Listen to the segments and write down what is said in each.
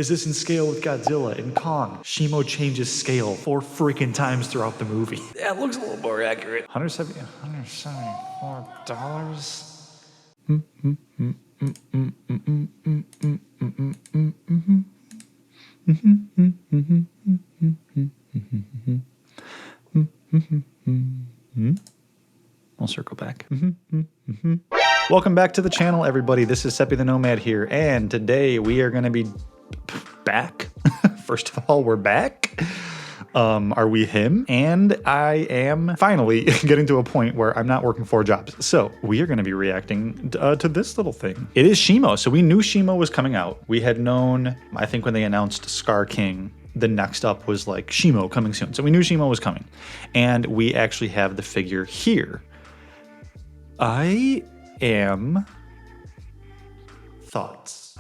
Is this in scale with Godzilla and Kong? Shimo changes scale 4 freaking times throughout the movie. Yeah, it looks a little more accurate. $174. I'll circle back. Welcome back to the channel, everybody. This is Seppi the Nomad here, and today we are going to be back. First of all, we're back. Are we him? And I am finally getting to a point where I'm not working 4 jobs. So we are going to be reacting to this little thing. It is Shimo. So we knew Shimo was coming out. We had known, I think when they announced Skar King, the next up was like Shimo coming soon. So we knew Shimo was coming. And we actually have the figure here. I have thoughts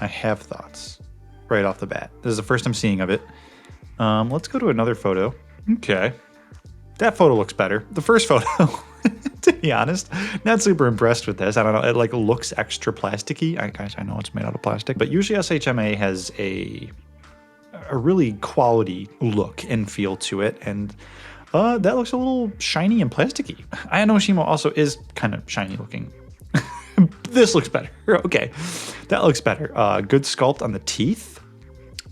right off the bat. This is the first I'm seeing of it. Let's go to another photo. Okay. That photo looks better. The first photo, to be honest, not super impressed with this. I don't know. It like looks extra plasticky. Guys, I know it's made out of plastic, but usually SHMA has a really quality look and feel to it. And that looks a little shiny and plasticky. I know Shimo also is kind of shiny looking. This looks better. Okay, that looks better. Good sculpt on the teeth.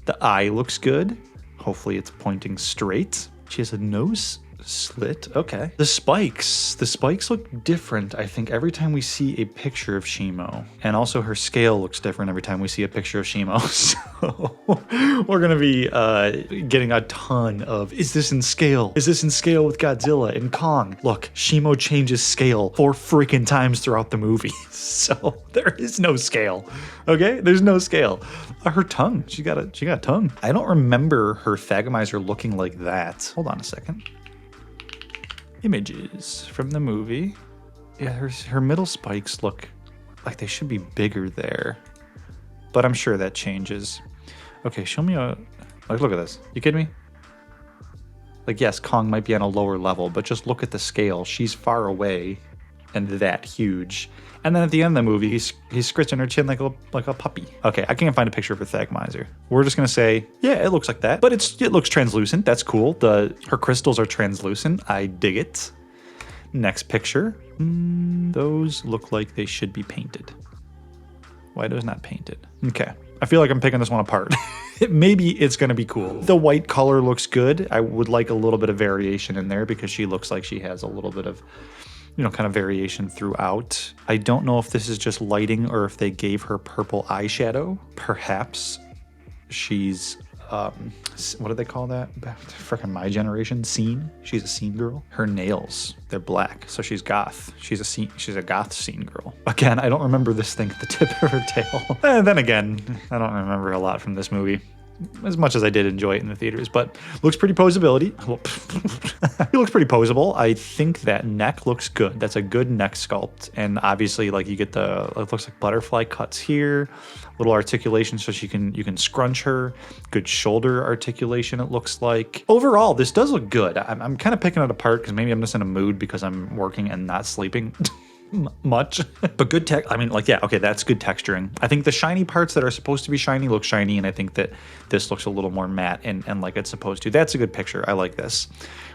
The eye looks good. Hopefully it's pointing straight. She has a nose slit. Okay. The spikes look different, I think, every time we see a picture of Shimo. And also her scale looks different every time we see a picture of Shimo. So we're going to be getting a ton of, is this in scale? Is this in scale with Godzilla and Kong? Look, Shimo changes scale 4 freaking times throughout the movie. So there is no scale. Okay? There's no scale. Her tongue. She got a tongue. I don't remember her Thagomizer looking like that. Hold on a second. Images from the movie. Yeah, her middle spikes look like they should be bigger there, but I'm sure that changes. Okay, show me a, like, look at this. You kidding me? Like, yes, Kong might be on a lower level, but just look at the scale. She's far away and that huge. And then at the end of the movie, he's scratching her chin like a puppy. Okay, I can't find a picture of her Thagomizer. We're just gonna say, yeah, it looks like that, but it looks translucent. That's cool. Her crystals are translucent. I dig it. Next picture. Those look like they should be painted. Why are those not painted? Okay, I feel like I'm picking this one apart. Maybe it's gonna be cool. The white color looks good. I would like a little bit of variation in there because she looks like she has a little bit of, you know, kind of variation throughout. I don't know if this is just lighting or if they gave her purple eyeshadow. Perhaps she's, what do they call that? Freaking my generation, scene. She's a scene girl. Her nails, they're black, so she's goth. She's a goth scene girl. Again, I don't remember this thing at the tip of her tail. And then again, I don't remember a lot from this movie, as much as I did enjoy it in the theaters, but looks pretty posability. He looks pretty posable. I think that neck looks good. That's a good neck sculpt. And obviously, like, you get it looks like butterfly cuts here, little articulation so you can scrunch her. Good shoulder articulation, it looks like. Overall, this does look good. I'm kind of picking it apart because maybe I'm just in a mood because I'm working and not sleeping much, but good tech. I mean, like, yeah, okay, that's good texturing. I think the shiny parts that are supposed to be shiny look shiny, and I think that this looks a little more matte and like it's supposed to. That's a good picture. I like this.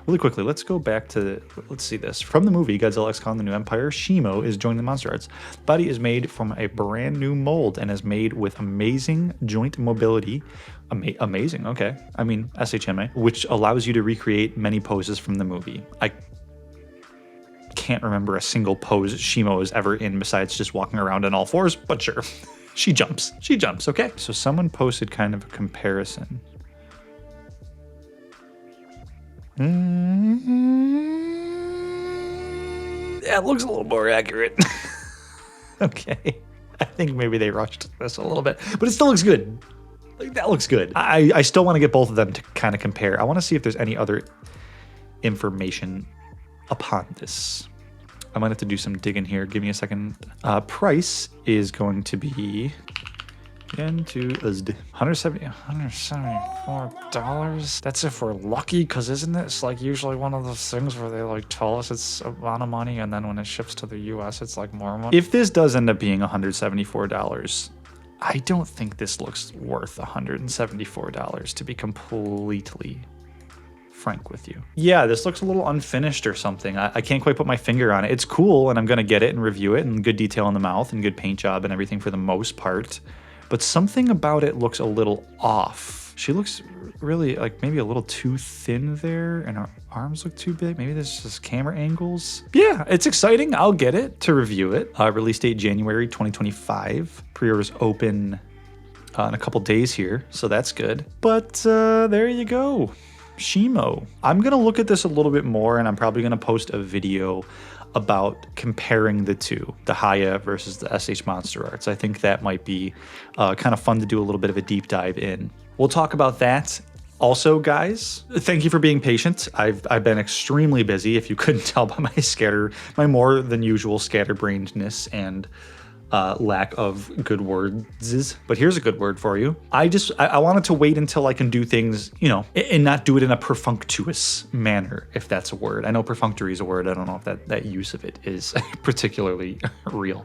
Really quickly, let's go back to, let's see this. From the movie Godzilla x Kong: The New Empire, Shimo is joining the Monsterarts. Body is made from a brand new mold and is made with amazing joint mobility. Amazing, okay. I mean, SHMA, which allows you to recreate many poses from the movie. I can't remember a single pose Shimo is ever in besides just walking around on all 4s, but sure. She jumps, okay. So someone posted kind of a comparison. That looks a little more accurate. Okay, I think maybe they rushed this a little bit, but it still looks good. Like, that looks good. I still want to get both of them to kind of compare. I want to see if there's any other information upon this. I might have to do some digging here. Give me a second. Price is going to be $174. That's if we're lucky, because isn't this like usually one of those things where they like tell us it's a lot of money and then when it ships to the US it's like more money? If this does end up being $174, I don't think this looks worth $174, to be completely frank with you. Yeah, this looks a little unfinished or something. I can't quite put my finger on it. It's cool, and I'm gonna get it and review it, and good detail in the mouth and good paint job and everything for the most part. But something about it looks a little off. She looks really like maybe a little too thin there, and her arms look too big. Maybe this is just camera angles. Yeah, it's exciting. I'll get it to review it. Release date January 2025. Pre-orders open in a couple days here, so that's good. But there you go. Shimo. I'm gonna look at this a little bit more, and I'm probably gonna post a video about comparing the two, the Hiya versus the SH Monsterarts. I think that might be kind of fun to do a little bit of a deep dive in. We'll talk about that. Also, guys, thank you for being patient. I've been extremely busy, if you couldn't tell by my more than usual scatterbrainedness and lack of good words. But here's a good word for you. I wanted to wait until I can do things, you know, and not do it in a perfunctuous manner, if that's a word. I know perfunctory is a word. I don't know if that use of it is particularly real.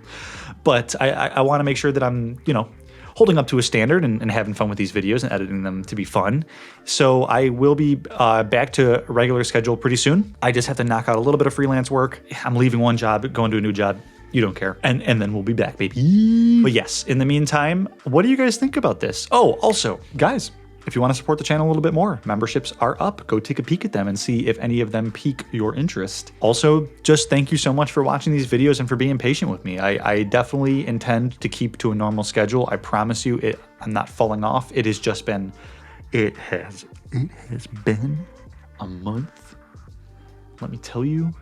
But I want to make sure that I'm, you know, holding up to a standard and having fun with these videos and editing them to be fun. So I will be back to a regular schedule pretty soon. I just have to knock out a little bit of freelance work. I'm leaving one job, going to a new job. You don't care. And then we'll be back, baby. But yes, in the meantime, what do you guys think about this? Oh, also, guys, if you want to support the channel a little bit more, memberships are up. Go take a peek at them and see if any of them pique your interest. Also, just thank you so much for watching these videos and for being patient with me. I definitely intend to keep to a normal schedule. I promise you, I'm not falling off. It has been a month. Let me tell you,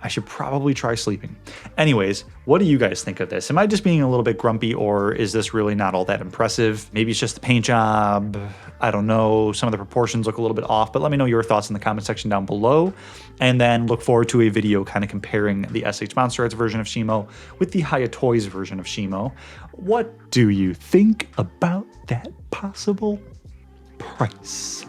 I should probably try sleeping. Anyways, what do you guys think of this? Am I just being a little bit grumpy, or is this really not all that impressive? Maybe it's just the paint job. I don't know. Some of the proportions look a little bit off, but let me know your thoughts in the comment section down below. And then look forward to a video kind of comparing the SH Monsterarts version of Shimo with the Hiya Toys version of Shimo. What do you think about that possible price?